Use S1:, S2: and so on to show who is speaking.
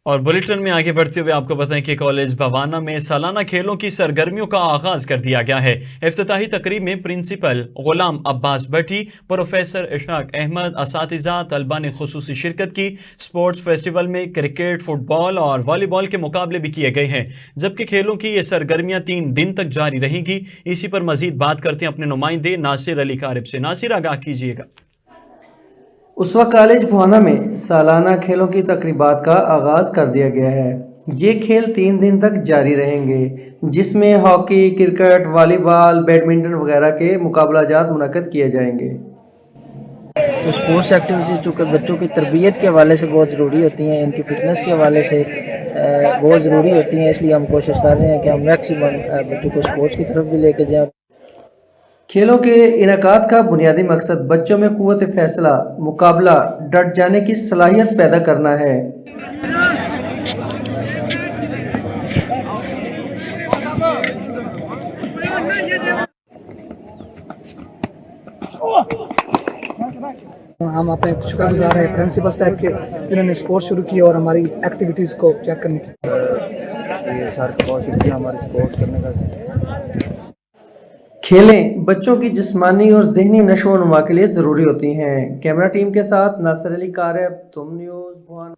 S1: اور بلیٹن میں آگے بڑھتے ہوئے آپ کو بتائیں کہ کالج بوانا میں سالانہ کھیلوں کی سرگرمیوں کا آغاز کر دیا گیا ہے۔ افتتاحی تقریب میں پرنسپل غلام عباس بھٹی، پروفیسر اشاق احمد، اساتذہ، طلباء نے خصوصی شرکت کی۔ اسپورٹس فیسٹیول میں کرکٹ، فٹ بال اور والی بال کے مقابلے بھی کیے گئے ہیں، جبکہ کھیلوں کی یہ سرگرمیاں 3 دن تک جاری رہیں گی۔ اسی پر مزید بات کرتے ہیں اپنے نمائندے ناصر علی کارب سے۔ ناصر، آگاہ کیجیے گا۔
S2: اسوا کالج بوانا میں سالانہ کھیلوں کی تقریبات کا آغاز کر دیا گیا ہے۔ یہ کھیل 3 دن تک جاری رہیں گے، جس میں ہاکی، کرکٹ، والی بال، بیڈمنٹن وغیرہ کے مقابلہ جات منعقد کیے جائیں گے۔
S3: اسپورٹس ایکٹیویٹیز چونکہ بچوں کی تربیت کے حوالے سے بہت ضروری ہوتی ہیں، ان کی فٹنس کے حوالے سے بہت ضروری ہوتی ہیں، اس لیے ہم کوشش کر رہے ہیں کہ ہم میکسیمم بچوں کو اسپورٹس کی طرف بھی لے کے جائیں۔
S2: کھیلوں کے انعقاد کا بنیادی مقصد بچوں میں قوت فیصلہ، مقابلہ، ڈٹ جانے کی صلاحیت پیدا کرنا ہے۔
S4: ہم اپنے شکر گزار ہیں پرنسپل صاحب کے، جنہوں نے اسپورٹ شروع کی اور ہماری ایکٹیویٹیز کو چیک کرنے کی۔
S3: سر کا بہت شکریہ ہمارے اسپورٹس کرنے کا۔
S2: کھیلیں بچوں کی جسمانی اور ذہنی نشو و نما کے لیے ضروری ہوتی ہیں۔ کیمرہ ٹیم کے ساتھ ناصر علی کارب، تم نیوز بوانا۔